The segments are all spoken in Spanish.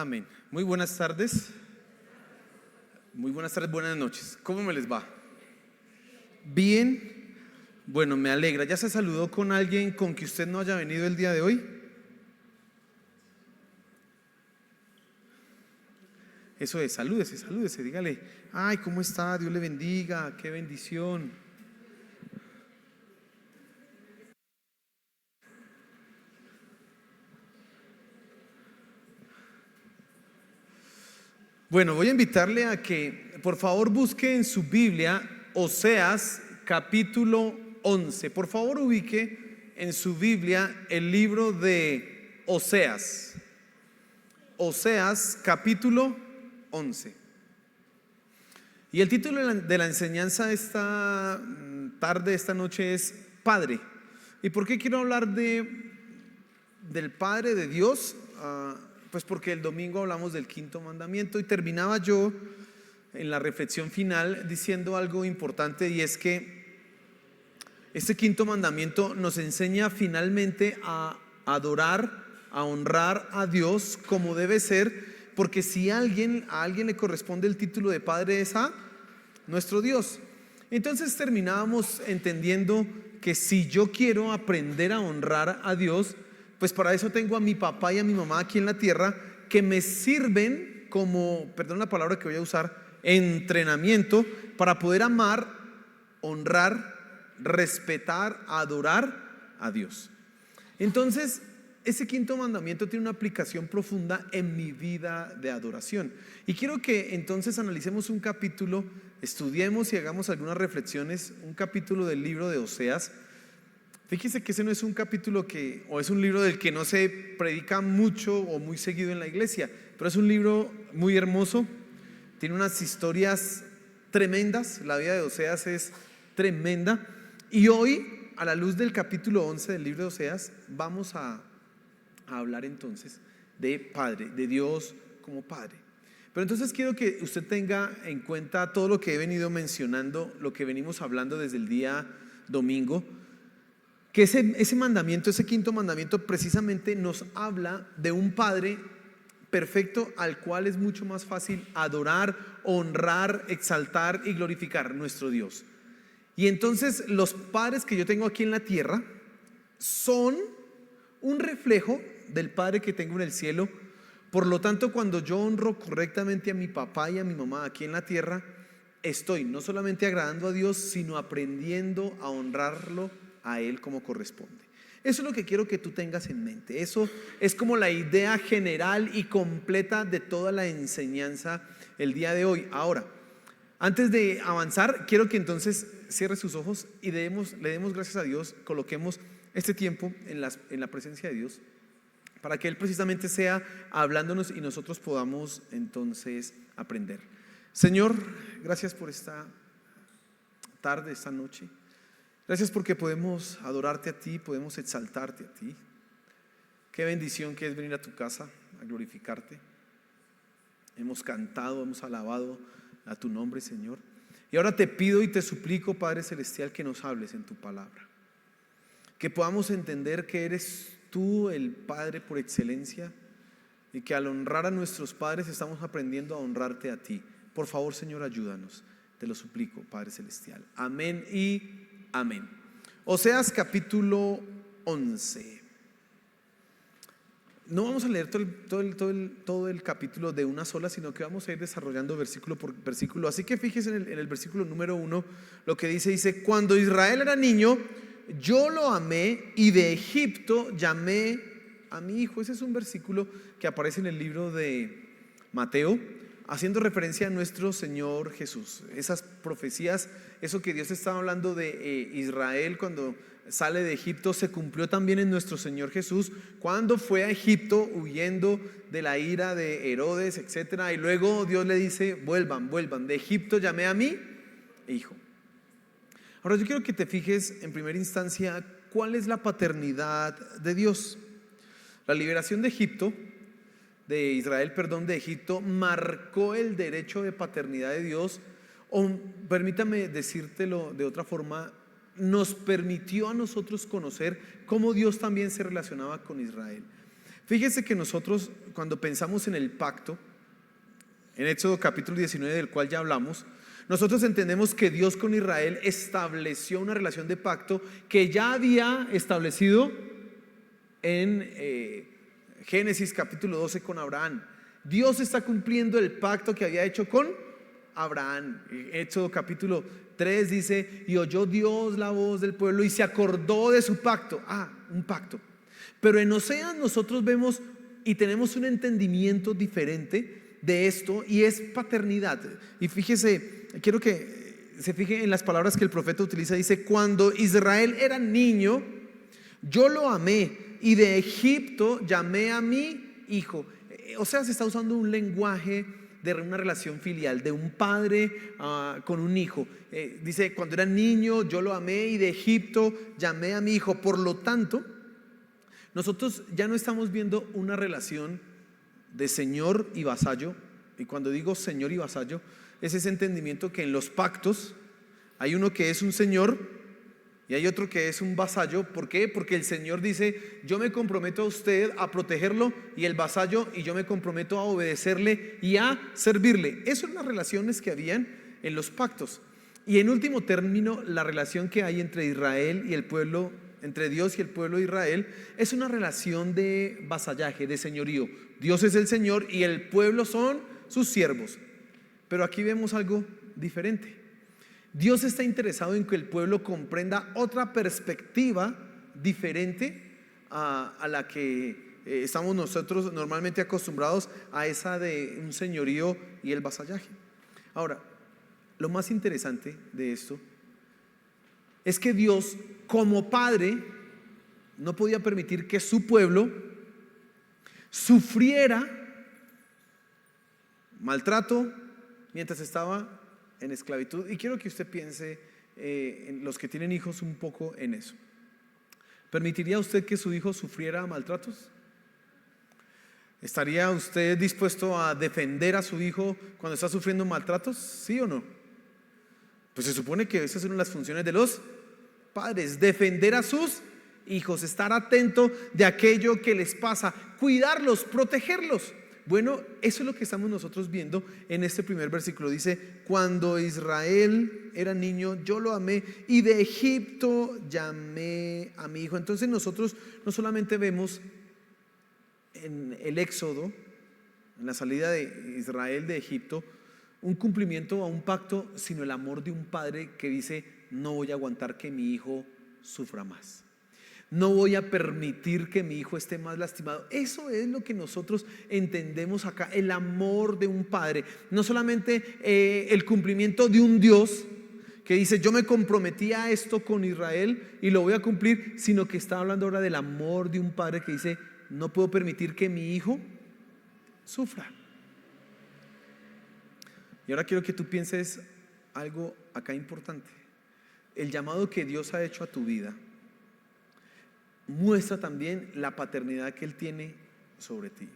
Amén. Muy buenas tardes. Muy buenas tardes, buenas noches. ¿Cómo me les va? Bien. Bueno, me alegra. ¿Ya se saludó con alguien con que usted no haya venido el día de hoy? Eso es, salúdese, dígale: ay, ¿cómo está? Dios le bendiga, qué bendición. Bueno, voy a invitarle a que por favor busque en su Biblia Oseas capítulo 11. Por favor, ubique en su Biblia el libro de Oseas. Oseas capítulo 11. Y el título de la enseñanza esta tarde, esta noche, es Padre. ¿Y por qué quiero hablar del Padre de Dios? Pues porque el domingo hablamos del quinto mandamiento y terminaba yo en la reflexión final diciendo algo importante, y es que este quinto mandamiento nos enseña finalmente a adorar, a honrar a Dios como debe ser, porque si a alguien le corresponde el título de Padre, es a nuestro Dios. Entonces terminábamos entendiendo que si yo quiero aprender a honrar a Dios, pues para eso tengo a mi papá y a mi mamá aquí en la tierra, que me sirven como, perdón la palabra que voy a usar, entrenamiento para poder amar, honrar, respetar, adorar a Dios. Entonces, ese quinto mandamiento tiene una aplicación profunda en mi vida de adoración. Y quiero que entonces analicemos un capítulo, estudiemos y hagamos algunas reflexiones, un capítulo del libro de Oseas. Fíjese que ese no es un capítulo o es un libro del que no se predica mucho o muy seguido en la iglesia, pero es un libro muy hermoso, tiene unas historias tremendas, la vida de Oseas es tremenda. Y hoy, a la luz del capítulo 11 del libro de Oseas, vamos a hablar entonces de Padre, de Dios como Padre. Pero entonces quiero que usted tenga en cuenta todo lo que he venido mencionando, lo que venimos hablando desde el día domingo, que ese mandamiento, ese quinto mandamiento, precisamente nos habla de un Padre perfecto al cual es mucho más fácil adorar, honrar, exaltar y glorificar nuestro Dios. Y entonces los padres que yo tengo aquí en la tierra son un reflejo del Padre que tengo en el cielo. Por lo tanto, cuando yo honro correctamente a mi papá y a mi mamá aquí en la tierra, estoy no solamente agradando a Dios, sino aprendiendo a honrarlo a Él como corresponde. Eso es lo que quiero que tú tengas en mente. Eso es como la idea general y completa de toda la enseñanza el día de hoy. Ahora, antes de avanzar, quiero que entonces cierre sus ojos y le demos gracias a Dios, coloquemos este tiempo en la presencia de Dios, para que Él precisamente sea hablándonos y nosotros podamos entonces aprender. Señor, gracias por esta tarde, esta noche. Gracias porque podemos adorarte a ti, podemos exaltarte a ti. Qué bendición que es venir a tu casa a glorificarte. Hemos cantado, hemos alabado a tu nombre, Señor. Y ahora te pido y te suplico, Padre Celestial, que nos hables en tu palabra. Que podamos entender que eres tú el Padre por excelencia, y que al honrar a nuestros padres estamos aprendiendo a honrarte a ti. Por favor, Señor, ayúdanos. Te lo suplico, Padre Celestial. Amén y amén. Oseas capítulo 11. No vamos a leer todo el capítulo de una sola, sino que vamos a ir desarrollando versículo por versículo. Así que fíjese en el versículo número 1 lo que dice: cuando Israel era niño, yo lo amé, y de Egipto llamé a mi hijo. Ese es un versículo que aparece en el libro de Mateo, haciendo referencia a nuestro Señor Jesús. Esas profecías, eso que Dios estaba hablando de Israel cuando sale de Egipto, se cumplió también en nuestro Señor Jesús cuando fue a Egipto huyendo de la ira de Herodes, etcétera. Y luego Dios le dice: vuelvan, de Egipto llamé a mi hijo. Ahora yo quiero que te fijes en primera instancia cuál es la paternidad de Dios. La liberación de Israel, de Egipto, marcó el derecho de paternidad de Dios, o permítame decírtelo de otra forma, nos permitió a nosotros conocer cómo Dios también se relacionaba con Israel. Fíjese que nosotros cuando pensamos en el pacto, en Éxodo capítulo 19 del cual ya hablamos, nosotros entendemos que Dios con Israel estableció una relación de pacto que ya había establecido en Génesis capítulo 12 con Abraham. Dios está cumpliendo el pacto que había hecho con Abraham. Éxodo capítulo 3 dice: y oyó Dios la voz del pueblo y se acordó de su pacto. Un pacto. Pero en Oseas nosotros vemos y tenemos un entendimiento diferente de esto, y es paternidad. Y fíjese, quiero que se fije en las palabras que el profeta utiliza. Dice: cuando Israel era niño, yo lo amé, y de Egipto llamé a mi hijo. O sea, se está usando un lenguaje de una relación filial, de un padre con un hijo. Dice: cuando era niño yo lo amé, y de Egipto llamé a mi hijo. Por lo tanto, nosotros ya no estamos viendo una relación de señor y vasallo. Y cuando digo señor y vasallo, es ese entendimiento que en los pactos hay uno que es un señor y hay otro que es un vasallo. ¿Por qué? Porque el señor dice: yo me comprometo a usted a protegerlo, y el vasallo: y yo me comprometo a obedecerle y a servirle. Esas son las relaciones que habían en los pactos. Y en último término, la relación que hay entre Israel y el pueblo, entre Dios y el pueblo de Israel, es una relación de vasallaje, de señorío. Dios es el Señor y el pueblo son sus siervos. Pero aquí vemos algo diferente. Dios está interesado en que el pueblo comprenda otra perspectiva diferente a la que estamos nosotros normalmente acostumbrados, a esa de un señorío y el vasallaje. Ahora, lo más interesante de esto es que Dios, como padre, no podía permitir que su pueblo sufriera maltrato mientras estaba en esclavitud. Y quiero que usted piense, en los que tienen hijos, un poco en eso. ¿Permitiría usted que su hijo sufriera maltratos? ¿Estaría usted dispuesto a defender a su hijo cuando está sufriendo maltratos? ¿Sí o no? Pues se supone que esas son las funciones de los padres: defender a sus hijos, estar atento de aquello que les pasa, cuidarlos, protegerlos. Bueno, eso es lo que estamos nosotros viendo en este primer versículo. Dice: cuando Israel era niño, yo lo amé, y de Egipto llamé a mi hijo. Entonces nosotros no solamente vemos en el Éxodo, en la salida de Israel de Egipto, un cumplimiento a un pacto, sino el amor de un padre que dice: no voy a aguantar que mi hijo sufra más, no voy a permitir que mi hijo esté más lastimado. Eso es lo que nosotros entendemos acá, el amor de un padre. No solamente el cumplimiento de un Dios que dice: yo me comprometí a esto con Israel y lo voy a cumplir, sino que está hablando ahora del amor de un padre que dice: no puedo permitir que mi hijo sufra. Y ahora quiero que tú pienses algo acá importante. El llamado que Dios ha hecho a tu vida muestra también la paternidad que Él tiene sobre ti.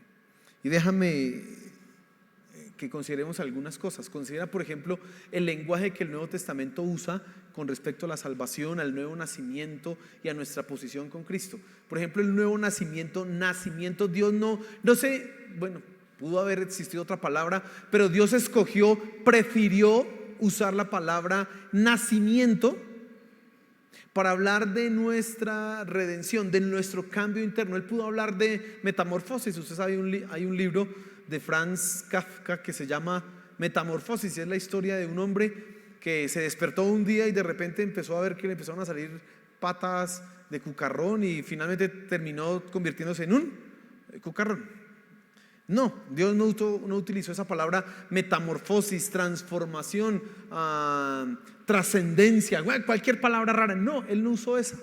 Y déjame que consideremos algunas cosas. Considera, por ejemplo, el lenguaje que el Nuevo Testamento usa con respecto a la salvación, al nuevo nacimiento y a nuestra posición con Cristo. Por ejemplo, el nuevo nacimiento, Dios no sé, bueno, pudo haber existido otra palabra, pero Dios escogió, prefirió usar la palabra nacimiento para hablar de nuestra redención, de nuestro cambio interno. Él pudo hablar de metamorfosis. Usted sabe, hay un libro de Franz Kafka que se llama Metamorfosis, y es la historia de un hombre que se despertó un día y de repente empezó a ver que le empezaron a salir patas de cucarrón y finalmente terminó convirtiéndose en un cucarrón. No, Dios no utilizó esa palabra metamorfosis, transformación, trascendencia, cualquier palabra rara. No, Él no usó esa.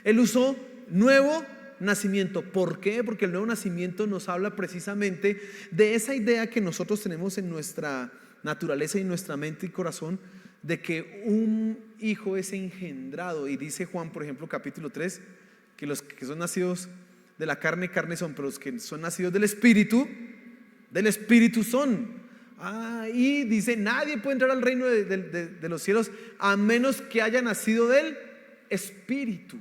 Él usó nuevo nacimiento. ¿Por qué? Porque el nuevo nacimiento nos habla precisamente de esa idea que nosotros tenemos en nuestra naturaleza y nuestra mente y corazón, de que un hijo es engendrado. Y dice Juan, por ejemplo, capítulo 3, que los que son nacidos de la carne, carne son, pero los que son nacidos del Espíritu son. Y dice: nadie puede entrar al reino de los cielos a menos que haya nacido del Espíritu.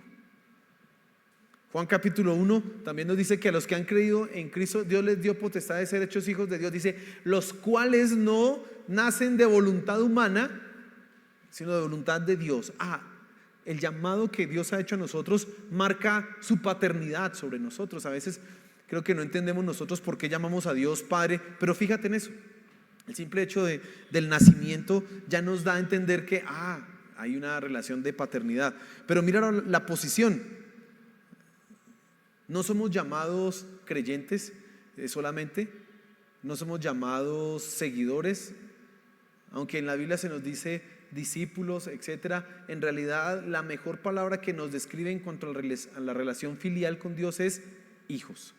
Juan capítulo 1 también nos dice que a los que han creído en Cristo Dios les dio potestad de ser hechos hijos de Dios. Dice, los cuales no nacen de voluntad humana, sino de voluntad de Dios. El llamado que Dios ha hecho a nosotros marca su paternidad sobre nosotros. A veces creo que no entendemos nosotros por qué llamamos a Dios Padre, pero fíjate en eso. El simple hecho del nacimiento ya nos da a entender que hay una relación de paternidad. Pero mira la posición. No somos llamados creyentes solamente, no somos llamados seguidores, aunque en la Biblia se nos dice discípulos, etcétera. En realidad la mejor palabra que nos describe en cuanto a la relación filial con Dios es hijos.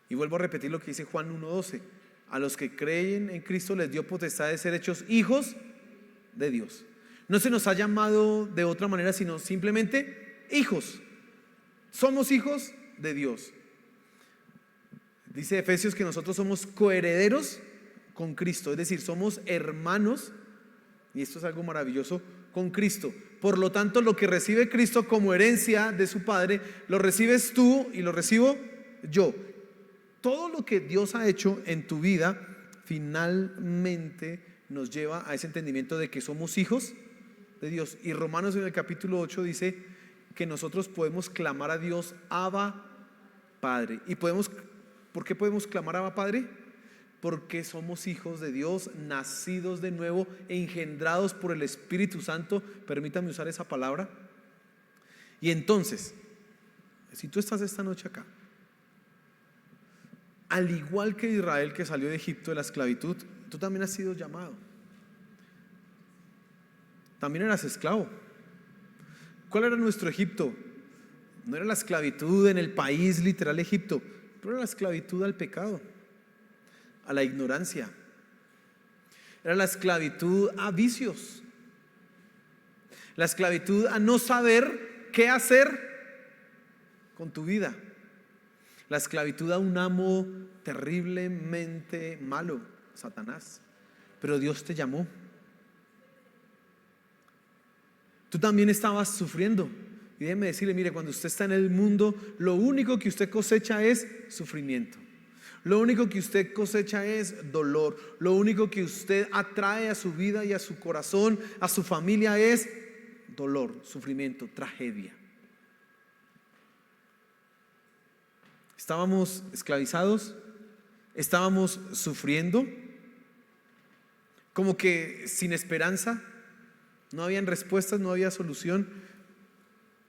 Y vuelvo a repetir lo que dice Juan 1:12: a los que creen en Cristo les dio potestad de ser hechos hijos de Dios. No se nos ha llamado de otra manera, sino simplemente hijos. Somos hijos de Dios. Dice Efesios que nosotros somos coherederos con Cristo, es decir, somos hermanos, y esto es algo maravilloso, con Cristo. Por lo tanto, lo que recibe Cristo como herencia de su Padre, lo recibes tú y lo recibo yo. Todo lo que Dios ha hecho en tu vida finalmente nos lleva a ese entendimiento de que somos hijos de Dios. Y Romanos en el capítulo 8 dice que nosotros podemos clamar a Dios Abba Padre. ¿Por qué podemos clamar Abba Padre? Porque somos hijos de Dios, nacidos de nuevo, engendrados por el Espíritu Santo. Permítame usar esa palabra. Y entonces, si tú estás esta noche acá, al igual que Israel, que salió de Egipto de la esclavitud, tú también has sido llamado. También eras esclavo. ¿Cuál era nuestro Egipto? No era la esclavitud en el país literal Egipto, pero era la esclavitud al pecado, a la ignorancia. Era la esclavitud a vicios, la esclavitud a no saber qué hacer con tu vida, la esclavitud a un amo terriblemente malo, Satanás. Pero Dios te llamó. Tú también estabas sufriendo. Y déjeme decirle, mire, cuando usted está en el mundo, lo único que usted cosecha es sufrimiento. Lo único que usted cosecha es dolor. Lo único que usted atrae a su vida y a su corazón, a su familia, es dolor, sufrimiento, tragedia. Estábamos esclavizados, estábamos sufriendo, como que sin esperanza. No habían respuestas, no había solución,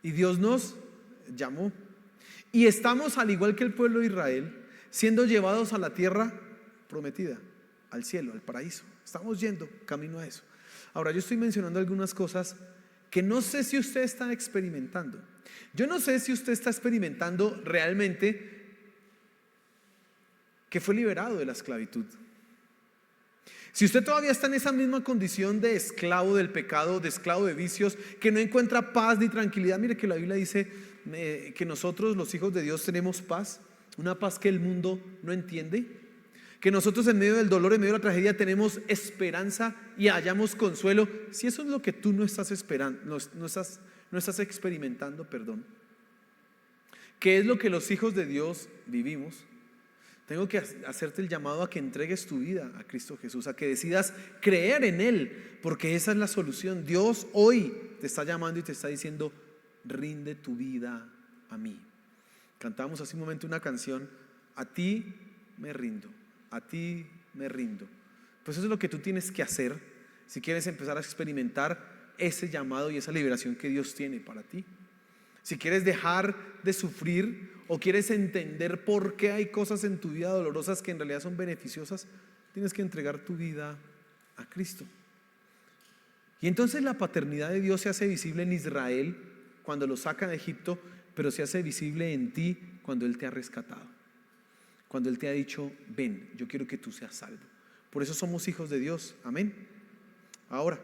y Dios nos llamó. Y estamos, al igual que el pueblo de Israel, siendo llevados a la tierra prometida, al cielo, al paraíso. Estamos yendo camino a eso. Ahora, yo estoy mencionando algunas cosas que no sé si usted está experimentando. Yo no sé si usted está experimentando realmente que fue liberado de la esclavitud. Si usted todavía está en esa misma condición de esclavo del pecado, de esclavo de vicios, que no encuentra paz ni tranquilidad, mire que la Biblia dice que nosotros los hijos de Dios tenemos paz, una paz que el mundo no entiende, que nosotros en medio del dolor, en medio de la tragedia tenemos esperanza y hallamos consuelo. Si eso es lo que tú no estás esperando, no estás experimentando, ¿qué es lo que los hijos de Dios vivimos? Tengo que hacerte el llamado a que entregues tu vida a Cristo Jesús, a que decidas creer en Él, porque esa es la solución. Dios hoy te está llamando y te está diciendo: rinde tu vida a mí. Cantábamos hace un momento una canción: a ti me rindo, a ti me rindo. Pues eso es lo que tú tienes que hacer si quieres empezar a experimentar ese llamado y esa liberación que Dios tiene para ti. Si quieres dejar de sufrir o quieres entender por qué hay cosas en tu vida dolorosas que en realidad son beneficiosas, tienes que entregar tu vida a Cristo. Y entonces la paternidad de Dios se hace visible en Israel cuando lo saca de Egipto, pero se hace visible en ti cuando Él te ha rescatado, cuando Él te ha dicho: ven, yo quiero que tú seas salvo. Por eso somos hijos de Dios, amén. Ahora,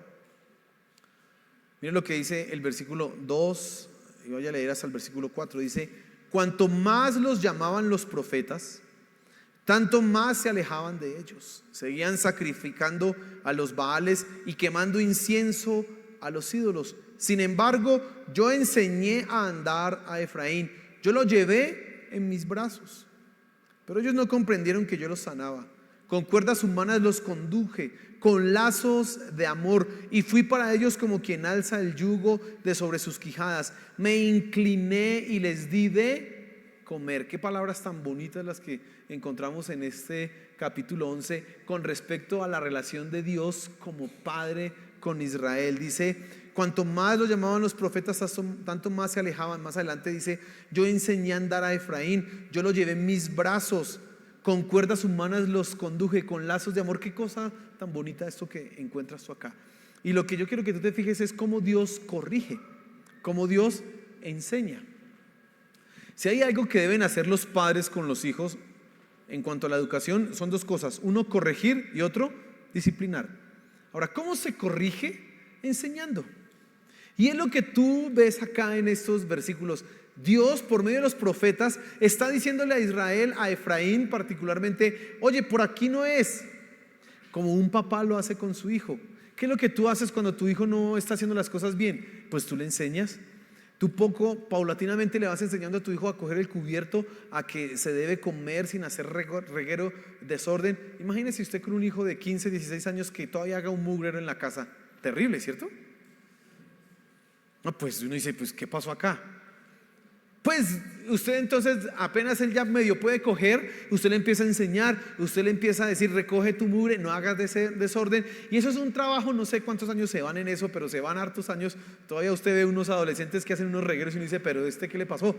miren lo que dice el versículo 2, y voy a leer hasta el versículo 4. Dice: cuanto más los llamaban los profetas, tanto más se alejaban de ellos. Seguían sacrificando a los Baales y quemando incienso a los ídolos. Sin embargo, yo enseñé a andar a Efraín Yo lo llevé en mis brazos, pero ellos no comprendieron que yo los sanaba. Con cuerdas humanas los conduje, con lazos de amor, y fui para ellos como quien alza el yugo de sobre sus quijadas. Me incliné y les di de comer. Qué palabras tan bonitas las que encontramos en este capítulo 11 con respecto a la relación de Dios como Padre con Israel. Dice: cuanto más lo llamaban los profetas, tanto más se alejaban. Más adelante dice: yo enseñé a andar a Efraín, yo lo llevé en mis brazos, con cuerdas humanas los conduje, con lazos de amor. Qué cosa tan bonita esto que encuentras tú acá. Y lo que yo quiero que tú te fijes es cómo Dios corrige, cómo Dios enseña. Si hay algo que deben hacer los padres con los hijos en cuanto a la educación, son dos cosas: uno, corregir, y otro, disciplinar. Ahora, ¿cómo se corrige? Enseñando. Y es lo que tú ves acá en estos versículos. Dios, por medio de los profetas, está diciéndole a Israel, a Efraín particularmente: oye, por aquí no es. Como un papá lo hace con su hijo. ¿Qué es lo que tú haces cuando tu hijo no está haciendo las cosas bien? Pues tú le enseñas. Tú paulatinamente le vas enseñando a tu hijo a coger el cubierto, a que se debe comer sin hacer reguero, desorden. Imagínese usted con un hijo de 15, 16 años que todavía haga un mugrero en la casa. Terrible, ¿cierto? No, pues uno dice: pues ¿qué pasó acá? Pues usted entonces, apenas él ya medio puede coger, usted le empieza a enseñar, usted le empieza a decir: recoge tu mugre, no hagas desorden. Y eso es un trabajo, no sé cuántos años se van en eso, pero se van hartos años. Todavía usted ve unos adolescentes que hacen unos regueros y uno dice: pero ¿qué le pasó?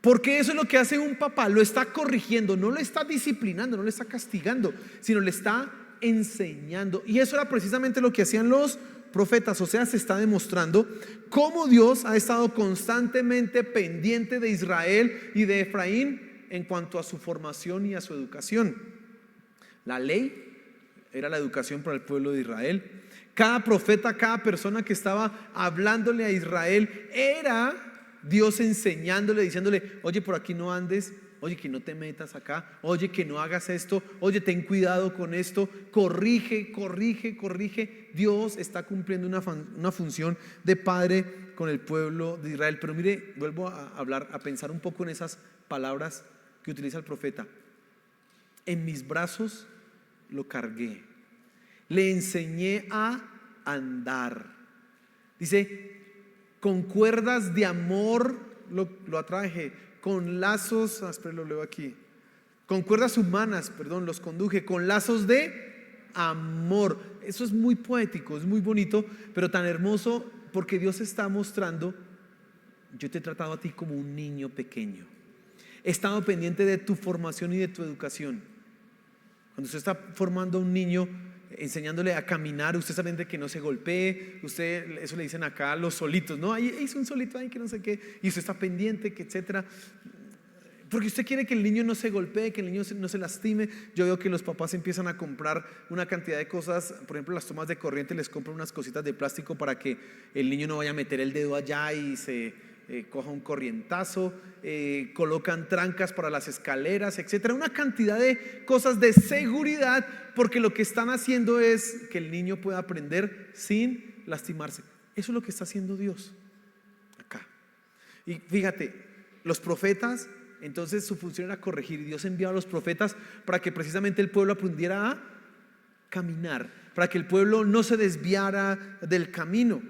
Porque eso es lo que hace un papá, lo está corrigiendo, no lo está disciplinando, no lo está castigando, sino le está enseñando. Y eso era precisamente lo que hacían los profetas. O sea, se está demostrando cómo Dios ha estado constantemente pendiente de Israel y de Efraín en cuanto a su formación y a su educación. La ley era la educación para el pueblo de Israel. Cada profeta, cada persona que estaba hablándole a Israel, era Dios enseñándole, diciéndole: oye, por aquí no andes, oye, que no te metas acá, oye, que no hagas esto, oye, ten cuidado con esto, corrige. Dios está cumpliendo una función de padre con el pueblo de Israel. Pero mire, vuelvo a hablar, a pensar un poco en esas palabras que utiliza el profeta. En mis brazos lo cargué, le enseñé a andar. Dice: con cuerdas de amor lo atraje, con lazos, lo leo aquí, con cuerdas humanas, los conduje, con lazos de amor. Eso es muy poético, es muy bonito, pero tan hermoso, porque Dios está mostrando: yo te he tratado a ti como un niño pequeño, he estado pendiente de tu formación y de tu educación. Cuando usted está formando a un niño, enseñándole a caminar, usted sabe que no se golpee, usted, eso le dicen acá los solitos, ¿no? Ahí hizo un solito, ahí que no sé qué, y usted está pendiente, que etcétera, porque usted quiere que el niño no se golpee, que el niño no se lastime. Yo veo que los papás empiezan a comprar una cantidad de cosas, por ejemplo, las tomas de corriente, les compran unas cositas de plástico para que el niño no vaya a meter el dedo allá y se coja un corrientazo. Colocan trancas para las escaleras, etcétera, una cantidad de cosas de seguridad, porque lo que están haciendo es que el niño pueda aprender sin lastimarse. Eso es lo que está haciendo Dios acá. Y fíjate, los profetas, entonces su función era corregir. Dios envió a los profetas para que precisamente el pueblo aprendiera a caminar, para que el pueblo no se desviara del camino.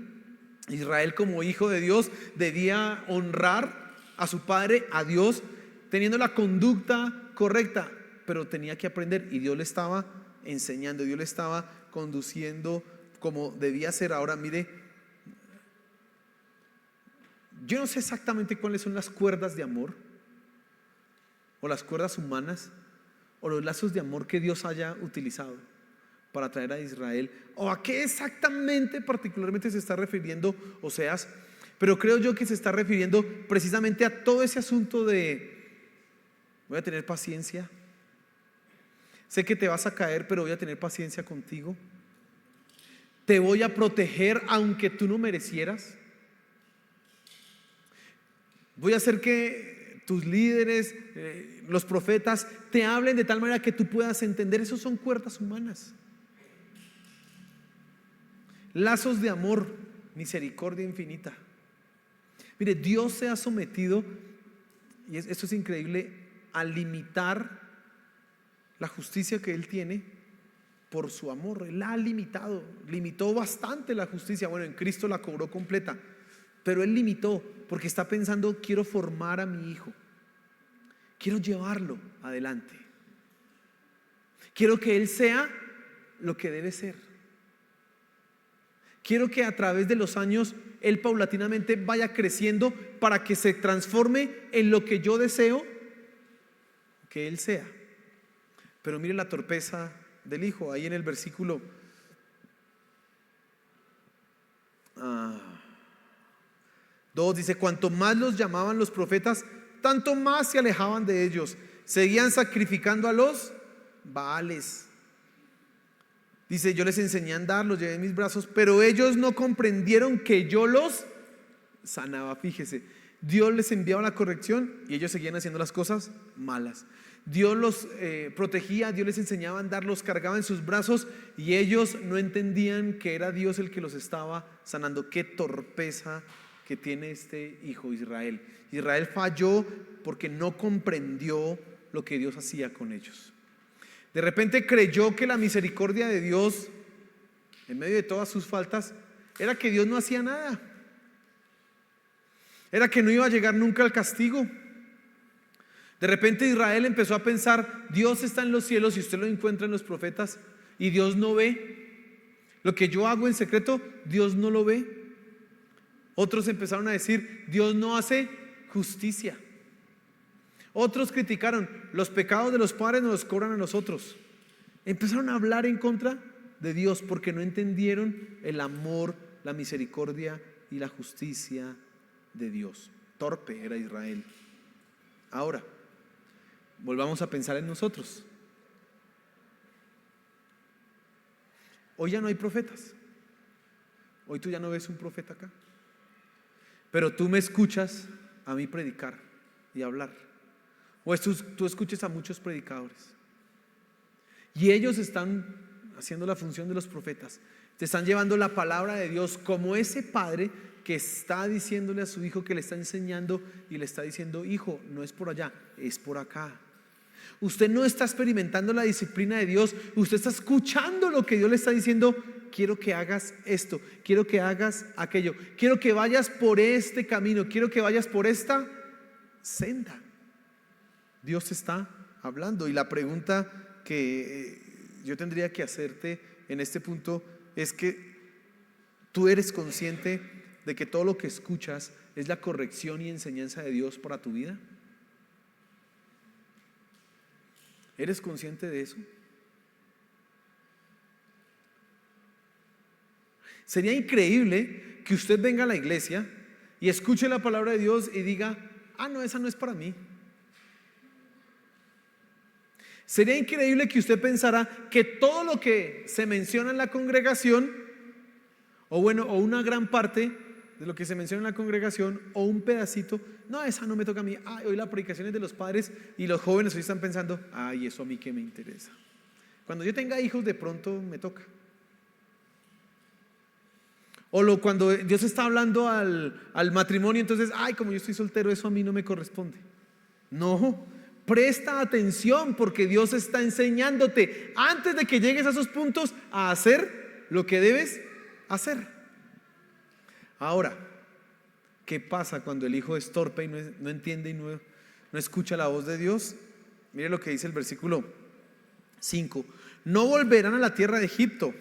Israel, como hijo de Dios, debía honrar a su padre, a Dios, teniendo la conducta correcta, pero tenía que aprender, y Dios le estaba enseñando, Dios le estaba conduciendo como debía ser. Ahora mire, yo no sé exactamente cuáles son las cuerdas de amor, o las cuerdas humanas, o los lazos de amor que Dios haya utilizado para traer a Israel, o a qué exactamente particularmente se está refiriendo Oseas. Pero creo yo que se está refiriendo precisamente a todo ese asunto de: voy a tener paciencia, sé que te vas a caer, pero voy a tener paciencia contigo, te voy a proteger aunque tú no merecieras, voy a hacer que tus líderes, los profetas, te hablen de tal manera que tú puedas entender. Esos son cuerdas humanas. Lazos de amor, misericordia infinita. Mire, Dios se ha sometido, y esto es increíble, a limitar la justicia que Él tiene por su amor. Él la ha limitado, limitó bastante la justicia. Bueno, en Cristo la cobró completa, pero Él limitó porque está pensando: quiero formar a mi hijo, quiero llevarlo adelante, quiero que Él sea lo que debe ser. Quiero que a través de los años Él paulatinamente vaya creciendo para que se transforme en lo que yo deseo que Él sea. Pero mire la torpeza del hijo, ahí en el versículo 2 dice: cuanto más los llamaban los profetas, tanto más se alejaban de ellos. Seguían sacrificando a los Baales. Dice: yo les enseñé a andar, los llevé en mis brazos, pero ellos no comprendieron que yo los sanaba. Fíjese, Dios les enviaba la corrección y ellos seguían haciendo las cosas malas. Dios los protegía, Dios les enseñaba a andar, los cargaba en sus brazos y ellos no entendían que era Dios el que los estaba sanando. Qué torpeza que tiene este hijo Israel. Israel falló porque no comprendió lo que Dios hacía con ellos. De repente creyó que la misericordia de Dios, en medio de todas sus faltas, era que Dios no hacía nada, era que no iba a llegar nunca al castigo. De repente Israel empezó a pensar: Dios está en los cielos y usted lo encuentra en los profetas, y Dios no ve lo que yo hago en secreto, Dios no lo ve. Otros empezaron a decir: Dios no hace justicia. Otros criticaron: los pecados de los padres nos los cobran a nosotros. Empezaron a hablar en contra de Dios porque no entendieron el amor, la misericordia y la justicia de Dios. Torpe era Israel. Ahora, volvamos a pensar en nosotros. Hoy ya no hay profetas. Hoy tú ya no ves un profeta acá. Pero tú me escuchas a mí predicar y hablar. O tú escuches a muchos predicadores y ellos están haciendo la función de los profetas. Te están llevando la palabra de Dios, como ese padre que está diciéndole a su hijo, que le está enseñando y le está diciendo: hijo, no es por allá, es por acá. Usted no está experimentando la disciplina de Dios, usted está escuchando lo que Dios le está diciendo: quiero que hagas esto, quiero que hagas aquello, quiero que vayas por este camino, quiero que vayas por esta senda. Dios está hablando, y la pregunta que yo tendría que hacerte en este punto es que tú eres consciente de que todo lo que escuchas es la corrección y enseñanza de Dios para tu vida. ¿Eres consciente de eso? Sería increíble que usted venga a la iglesia y escuche la palabra de Dios y diga: no, esa no es para mí. Sería increíble que usted pensara que todo lo que se menciona en la congregación, o una gran parte de lo que se menciona en la congregación, o un pedacito, no, esa no me toca a mí. Hoy la predicación es de los padres, y los jóvenes hoy están pensando: eso a mí qué me interesa. Cuando yo tenga hijos de pronto me toca. O cuando Dios está hablando al matrimonio, entonces: como yo estoy soltero, eso a mí no me corresponde. No. Presta atención, porque Dios está enseñándote antes de que llegues a esos puntos a hacer lo que debes hacer. Ahora, ¿qué pasa cuando el hijo es torpe y no entiende y no escucha la voz de Dios? Mire lo que dice el versículo 5: no volverán a la tierra de Egipto,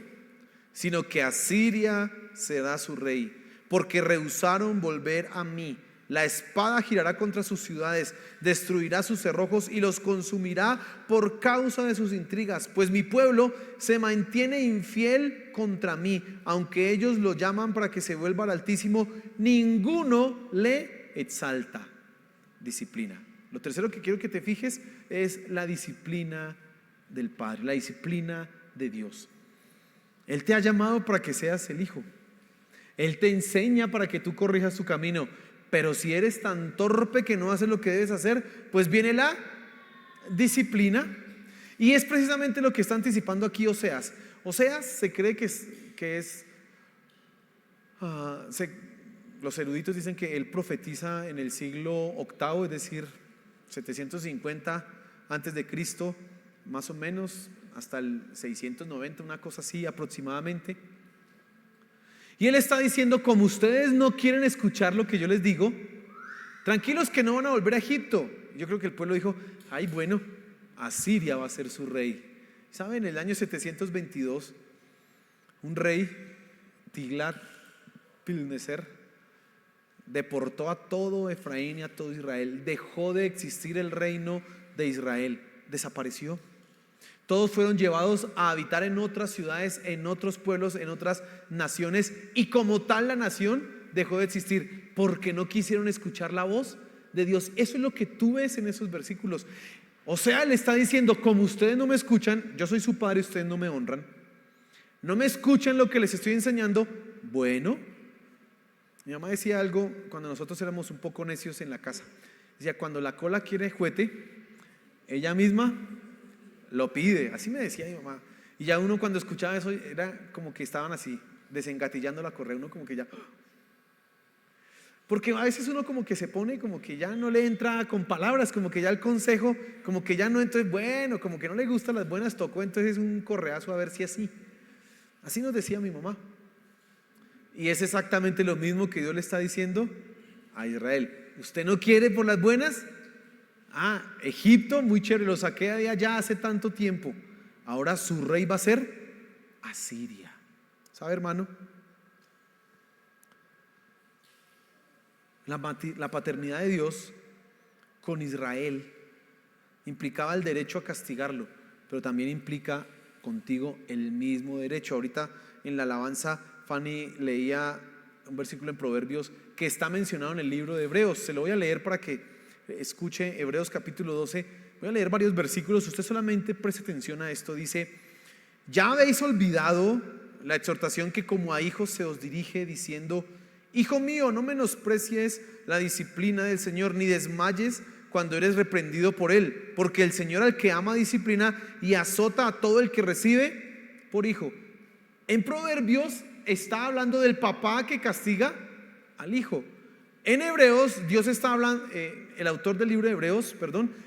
sino que Asiria será su rey, porque rehusaron volver a mí. La espada girará contra sus ciudades, destruirá sus cerrojos y los consumirá por causa de sus intrigas. Pues mi pueblo se mantiene infiel contra mí, aunque ellos lo llaman para que se vuelva al Altísimo, ninguno le exalta. Disciplina. Lo tercero que quiero que te fijes es la disciplina del Padre, la disciplina de Dios. Él te ha llamado para que seas el hijo. Él te enseña para que tú corrijas su camino. Pero si eres tan torpe que no haces lo que debes hacer, pues viene la disciplina. Y es precisamente lo que está anticipando aquí Oseas. Oseas se cree que es los eruditos dicen que él profetiza en el siglo VIII, es decir, 750 antes de Cristo, más o menos, hasta el 690, una cosa así aproximadamente. Y él está diciendo: como ustedes no quieren escuchar lo que yo les digo, tranquilos que no van a volver a Egipto. Yo creo que el pueblo dijo: ay, bueno, Asiria va a ser su rey. ¿Saben? En el año 722, un rey, Tiglat-Pilneser, deportó a todo Efraín y a todo Israel. Dejó de existir el reino de Israel, desapareció. Todos fueron llevados a habitar en otras ciudades, en otros pueblos, en otras naciones, y como tal la nación dejó de existir porque no quisieron escuchar la voz de Dios. Eso es lo que tú ves en esos versículos. O sea, él está diciendo: como ustedes no me escuchan, yo soy su padre, ustedes no me honran, no me escuchan lo que les estoy enseñando. Bueno, mi mamá decía algo cuando nosotros éramos un poco necios en la casa. Decía: cuando la cola quiere juguete, ella misma lo pide. Así me decía mi mamá. Y ya uno cuando escuchaba eso era como que estaban así desengatillando la correa, uno como que ya, porque a veces uno como que se pone, como que ya no le entra con palabras, como que ya el consejo, como que ya no, entonces bueno, como que no le gustan las buenas, tocó entonces un correazo a ver si así nos decía mi mamá. Y es exactamente lo mismo que Dios le está diciendo a Israel: usted no quiere por las buenas. Egipto, muy chévere, lo saqué de allá hace tanto tiempo, ahora su rey va a ser Asiria. ¿Sabe, hermano? La paternidad de Dios con Israel implicaba el derecho a castigarlo, pero también implica contigo el mismo derecho. Ahorita en la alabanza Fanny leía un versículo en Proverbios que está mencionado en el libro de Hebreos. Se lo voy a leer para que escuche. Hebreos capítulo 12. Voy a leer varios versículos, usted solamente preste atención a esto. Dice: ya habéis olvidado la exhortación que como a hijos se os dirige, diciendo: hijo mío, no menosprecies la disciplina del Señor, ni desmayes cuando eres reprendido por él, porque el Señor al que ama disciplina y azota a todo el que recibe por hijo. En Proverbios está hablando del papá que castiga al hijo. En Hebreos, Dios está hablando, el autor del libro de Hebreos,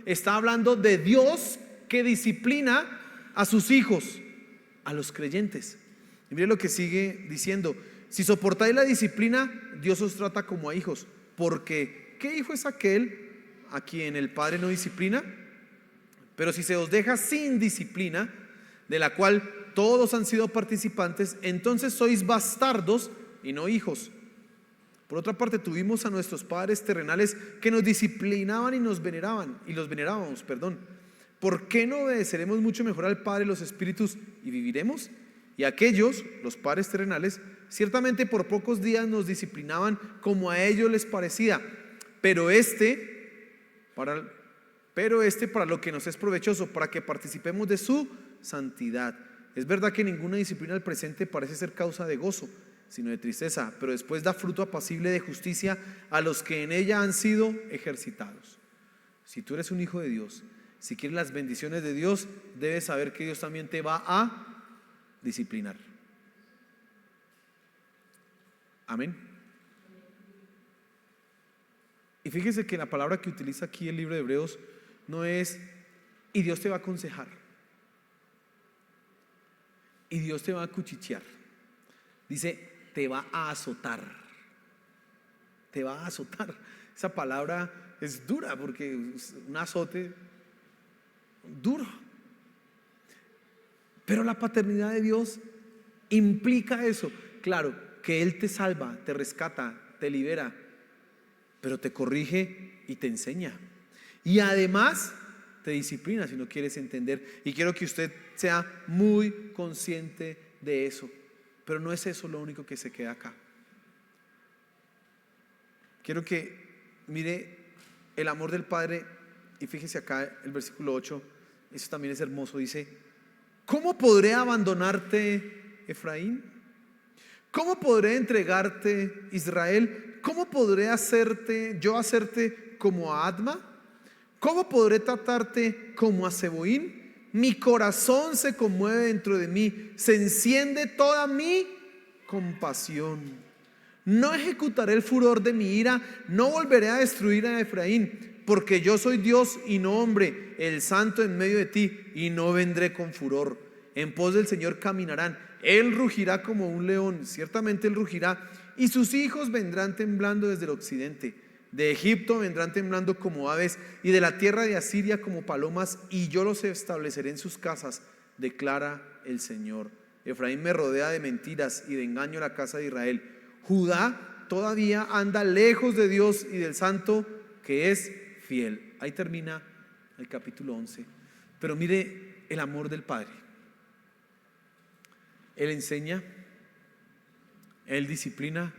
está hablando de Dios que disciplina a sus hijos, a los creyentes. Y mire lo que sigue diciendo: si soportáis la disciplina, Dios os trata como a hijos. Porque ¿qué hijo es aquel a quien el padre no disciplina? Pero si se os deja sin disciplina, de la cual todos han sido participantes, entonces sois bastardos y no hijos. Por otra parte, tuvimos a nuestros padres terrenales que nos disciplinaban y nos veneraban, y los venerábamos, ¿Por qué no obedeceremos mucho mejor al Padre los espíritus y viviremos? Y aquellos, los padres terrenales, ciertamente por pocos días nos disciplinaban como a ellos les parecía, pero para lo que nos es provechoso, para que participemos de su santidad. Es verdad que ninguna disciplina al presente parece ser causa de gozo, sino de tristeza, pero después da fruto apacible de justicia a los que en ella han sido ejercitados. Si tú eres un hijo de Dios, si quieres las bendiciones de Dios, debes saber que Dios también te va a disciplinar. Amén. Y fíjese que la palabra que utiliza aquí el libro de Hebreos no es: y Dios te va a aconsejar, y Dios te va a cuchichear. Dice: te va a azotar. Te va a azotar. Esa palabra es dura, porque un azote duro. Pero la paternidad de Dios implica eso. Claro, que Él te salva, te rescata, te libera, pero te corrige y te enseña. Y además te disciplina si no quieres entender. Y quiero que usted sea muy consciente de eso. Pero no es eso lo único que se queda acá. Quiero que mire el amor del Padre. Y fíjese acá el versículo 8. Eso también es hermoso. Dice: ¿cómo podré abandonarte, Efraín? ¿Cómo podré entregarte, Israel? ¿Cómo podré hacerte como a Adma? ¿Cómo podré tratarte como a Zeboín? Mi corazón se conmueve dentro de mí, se enciende toda mi compasión. No ejecutaré el furor de mi ira, no volveré a destruir a Efraín, porque yo soy Dios y no hombre, el santo en medio de ti, y no vendré con furor. En pos del Señor caminarán, Él rugirá como un león, ciertamente Él rugirá, y sus hijos vendrán temblando desde el occidente. De Egipto vendrán temblando como aves, y de la tierra de Asiria como palomas, y yo los estableceré en sus casas, declara el Señor. Efraín me rodea de mentiras y de engaño la casa de Israel. Judá todavía anda lejos de Dios y del santo que es fiel. Ahí termina el capítulo 11. Pero mire el amor del Padre. Él enseña, Él disciplina,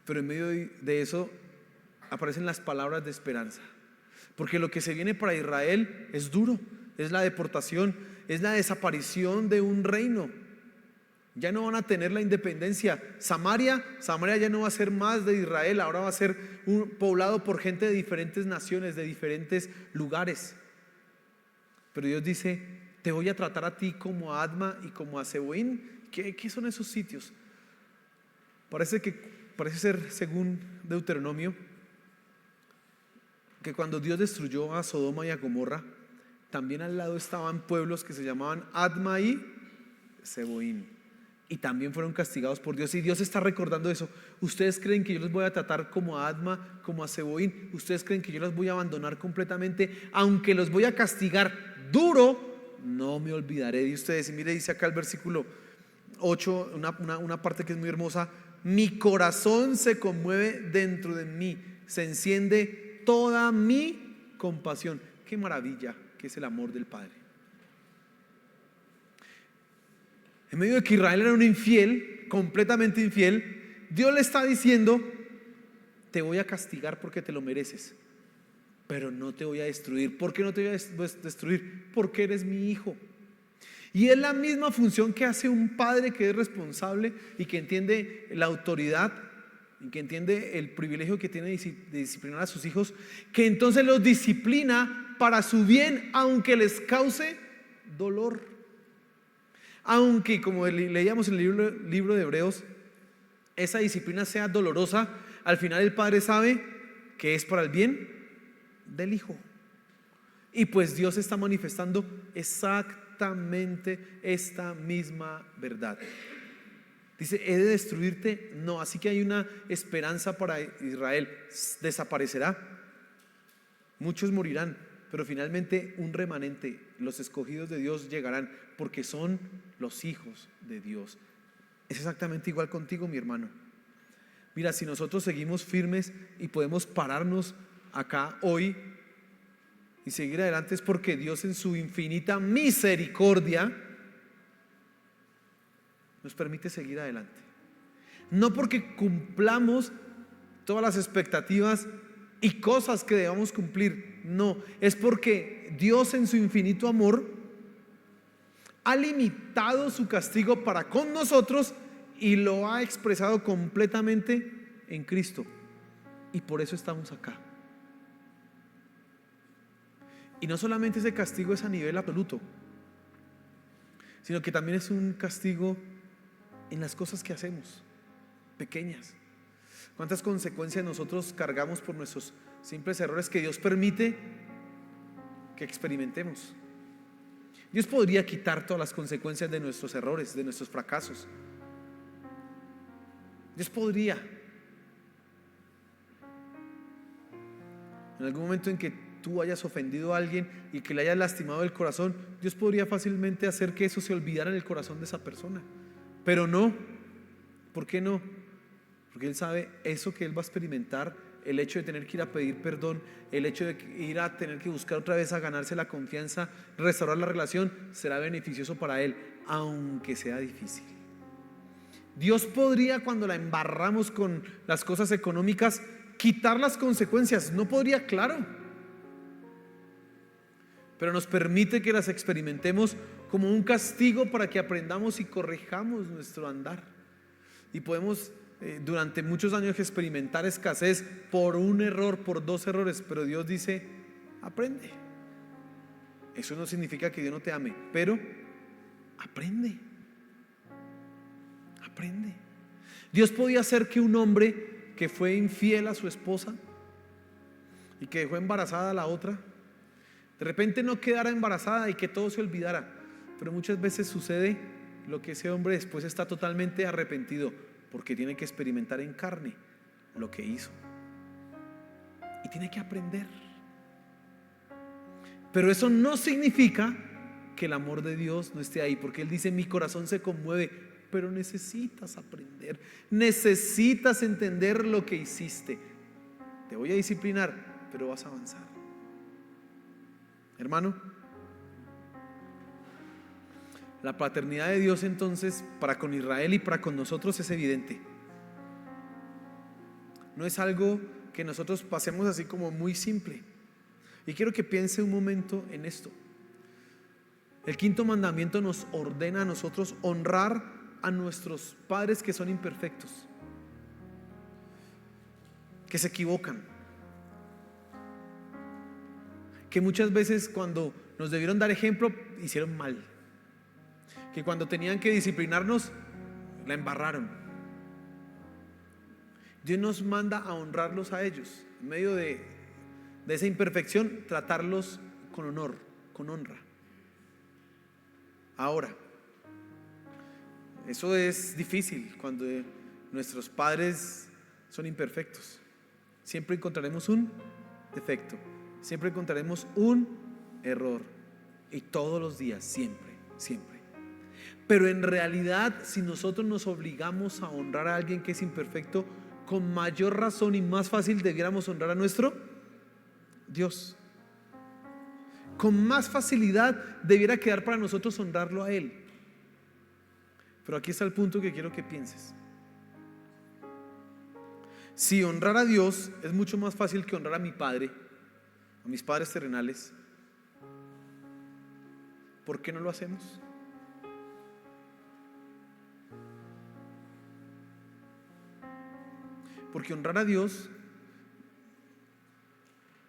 pero en medio de eso aparecen las palabras de esperanza. Porque lo que se viene para Israel es duro, es la deportación, es la desaparición de un reino. Ya no van a tener la independencia. Samaria ya no va a ser más de Israel, ahora va a ser poblado por gente de diferentes naciones, de diferentes lugares. Pero Dios dice: te voy a tratar a ti como a Adma y como a Seboín. ¿Qué son esos sitios? Parece ser, según Deuteronomio, que cuando Dios destruyó a Sodoma y a Gomorra, también al lado estaban pueblos que se llamaban Adma y Seboín, y también fueron castigados por Dios. Y Dios está recordando eso. ¿Ustedes creen que yo los voy a tratar como a Adma, como a Seboín? ¿Ustedes creen que yo los voy a abandonar completamente? Aunque los voy a castigar duro, no me olvidaré de ustedes. Y mire, dice acá el versículo 8, una parte que es muy hermosa: mi corazón se conmueve dentro de mí, se enciende toda mi compasión. Qué maravilla que es el amor del Padre. En medio de que Israel era un infiel, completamente infiel, Dios le está diciendo: te voy a castigar porque te lo mereces, pero no te voy a destruir. ¿Por qué no te voy a destruir? Porque eres mi hijo. Y es la misma función que hace un padre que es responsable y que entiende la autoridad y que entiende el privilegio que tiene de disciplinar a sus hijos, que entonces los disciplina para su bien, aunque les cause dolor. Aunque, como leíamos en el libro de Hebreos, esa disciplina sea dolorosa, al final el Padre sabe que es para el bien del Hijo. Y pues Dios está manifestando exactamente esta misma verdad. Dice: he de destruirte. No, así que hay una esperanza para Israel. Desaparecerá, muchos morirán, pero finalmente un remanente, los escogidos de Dios, llegarán, porque son los hijos de Dios. Es exactamente igual contigo, mi hermano. Mira, si nosotros seguimos firmes y podemos pararnos acá hoy y seguir adelante, es porque Dios, en su infinita misericordia, nos permite seguir adelante. No porque cumplamos todas las expectativas y cosas que debamos cumplir, no, es porque Dios, en su infinito amor, ha limitado su castigo para con nosotros y lo ha expresado completamente en Cristo. Y por eso estamos acá. Y no solamente ese castigo es a nivel absoluto, sino que también es un castigo en las cosas que hacemos, pequeñas. ¿Cuántas consecuencias nosotros cargamos por nuestros simples errores que Dios permite que experimentemos? Dios podría quitar todas las consecuencias de nuestros errores, de nuestros fracasos. Dios podría. En algún momento en que tú hayas ofendido a alguien y que le hayas lastimado el corazón, Dios podría fácilmente hacer que eso se olvidara en el corazón de esa persona. Pero no. ¿Por qué no? Porque Él sabe eso que Él va a experimentar. El hecho de tener que ir a pedir perdón, el hecho de ir a tener que buscar otra vez a ganarse la confianza, restaurar la relación, será beneficioso para Él, aunque sea difícil. Dios podría, cuando la embarramos con las cosas económicas, quitar las consecuencias. No podría, claro, pero nos permite que las experimentemos como un castigo para que aprendamos y corrijamos nuestro andar. Y podemos durante muchos años experimentar escasez por un error, por dos errores, pero Dios dice: aprende. Eso no significa que Dios no te ame, pero aprende. Dios podía hacer que un hombre que fue infiel a su esposa y que dejó embarazada a la otra, de repente no quedara embarazada y que todo se olvidara. Pero muchas veces sucede lo que ese hombre después está totalmente arrepentido, porque tiene que experimentar en carne lo que hizo y tiene que aprender. Pero eso no significa que el amor de Dios no esté ahí, porque Él dice: mi corazón se conmueve, pero necesitas aprender, necesitas entender lo que hiciste. Te voy a disciplinar, pero vas a avanzar. Hermano, la paternidad de Dios entonces para con Israel y para con nosotros es evidente. No es algo que nosotros pasemos así como muy simple. Y quiero que piense un momento en esto. El quinto mandamiento nos ordena a nosotros honrar a nuestros padres que son imperfectos, que se equivocan, que muchas veces cuando nos debieron dar ejemplo hicieron mal, que cuando tenían que disciplinarnos la embarraron. Dios nos manda a honrarlos a ellos, en medio de esa imperfección, tratarlos con honor, con honra. Ahora, eso es difícil cuando nuestros padres son imperfectos. Siempre encontraremos un defecto, siempre encontraremos un error, y todos los días, siempre, siempre. Pero en realidad, si nosotros nos obligamos a honrar a alguien que es imperfecto, con mayor razón y más fácil debiéramos honrar a nuestro Dios. Con más facilidad debiera quedar para nosotros honrarlo a Él. Pero aquí está el punto que quiero que pienses. Si honrar a Dios es mucho más fácil que honrar a mi padre, a mis padres terrenales, ¿por qué no lo hacemos? Porque honrar a Dios,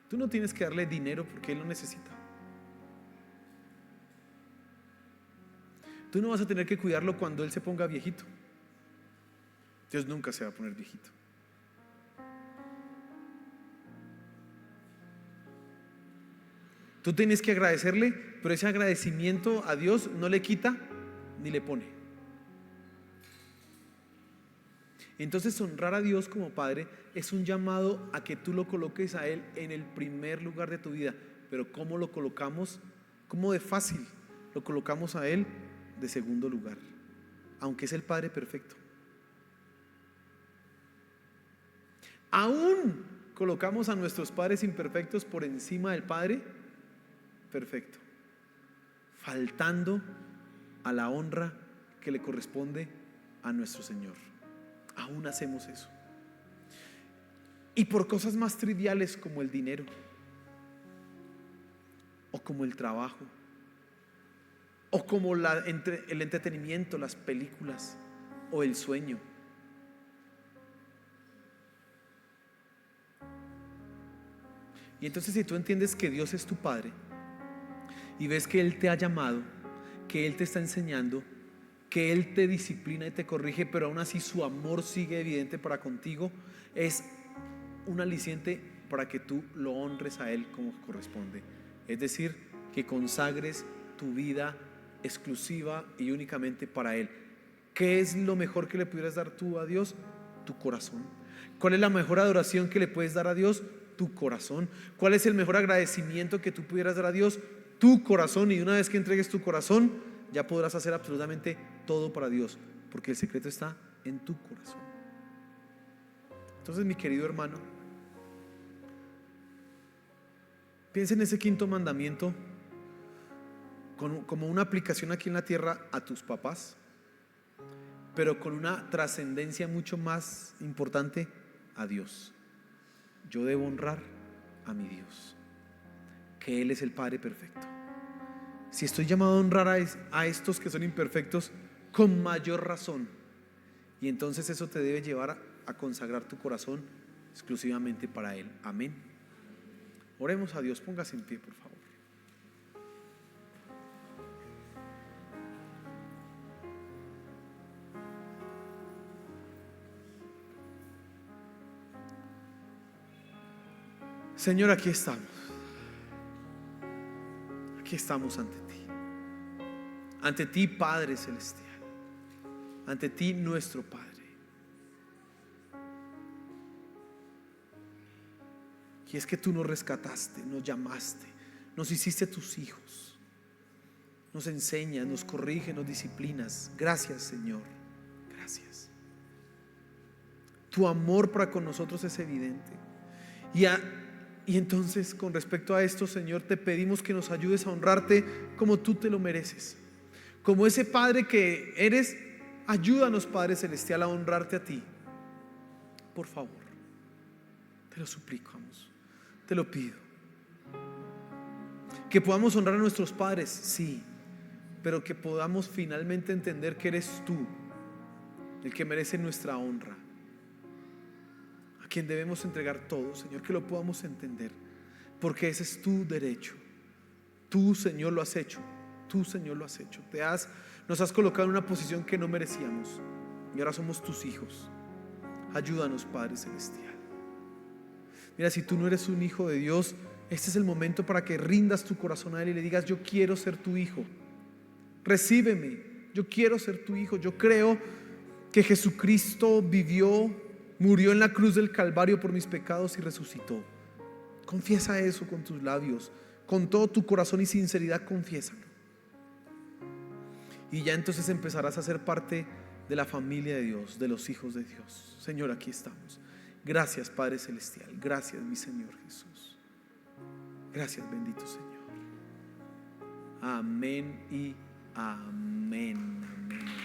tú no tienes que darle dinero porque Él lo necesita. Tú no vas a tener que cuidarlo cuando Él se ponga viejito. Dios nunca se va a poner viejito. Tú tienes que agradecerle, pero ese agradecimiento a Dios no le quita ni le pone. Entonces honrar a Dios como Padre es un llamado a que tú lo coloques a Él en el primer lugar de tu vida. Pero ¿cómo lo colocamos? ¿Cómo de fácil lo colocamos a Él de segundo lugar? Aunque es el Padre perfecto. Aún colocamos a nuestros padres imperfectos por encima del Padre perfecto, faltando a la honra que le corresponde a nuestro Señor. Aún hacemos eso. Y por cosas más triviales como el dinero, o como el trabajo, o como el entretenimiento, las películas, o el sueño. Y entonces, si tú entiendes que Dios es tu Padre y ves que Él te ha llamado, que Él te está enseñando, que Él te disciplina y te corrige, pero aún así su amor sigue evidente para contigo, es un aliciente para que tú lo honres a Él como corresponde. Es decir, que consagres tu vida exclusiva y únicamente para Él. ¿Qué es lo mejor que le pudieras dar tú a Dios? Tu corazón. ¿Cuál es la mejor adoración que le puedes dar a Dios? Tu corazón. ¿Cuál es el mejor agradecimiento que tú pudieras dar a Dios? Tu corazón. Y una vez que entregues tu corazón, ya podrás hacer absolutamente todo para Dios, porque el secreto está en tu corazón. Entonces, mi querido hermano, piensa en ese quinto mandamiento como una aplicación aquí en la tierra a tus papás, pero con una trascendencia mucho más importante a Dios. Yo debo honrar a mi Dios, que Él es el Padre perfecto. Si estoy llamado a honrar a estos que son imperfectos, con mayor razón. Y entonces eso te debe llevar a consagrar tu corazón exclusivamente para Él. Amén. Oremos a Dios. Póngase en pie, por favor. Señor, aquí estamos. Aquí estamos ante ti. Ante ti, Padre Celestial. Ante ti, nuestro Padre. Y es que tú nos rescataste, nos llamaste, nos hiciste tus hijos. Nos enseñas, nos corriges, nos disciplinas. Gracias, Señor. Gracias. Tu amor para con nosotros es evidente. Y entonces, con respecto a esto, Señor, te pedimos que nos ayudes a honrarte como tú te lo mereces. Como ese Padre que eres, ayúdanos, Padre Celestial, a honrarte a ti. Por favor, te lo suplicamos, te lo pido. Que podamos honrar a nuestros padres, sí, pero que podamos finalmente entender que eres tú el que merece nuestra honra, a quien debemos entregar todo, Señor, que lo podamos entender, porque ese es tu derecho. Tú, Señor, lo has hecho. Tú, Señor, lo has hecho. Nos has colocado en una posición que no merecíamos y ahora somos tus hijos. Ayúdanos, Padre Celestial. Mira, si tú no eres un hijo de Dios, este es el momento para que rindas tu corazón a Él y le digas: yo quiero ser tu hijo, recíbeme, yo quiero ser tu hijo. Yo creo que Jesucristo vivió, murió en la cruz del Calvario por mis pecados y resucitó. Confiesa eso con tus labios, con todo tu corazón y sinceridad, confiésalo. Y ya entonces empezarás a ser parte de la familia de Dios, de los hijos de Dios. Señor, aquí estamos. Gracias, Padre Celestial. Gracias, mi Señor Jesús. Gracias, bendito Señor. Amén y amén. Amén.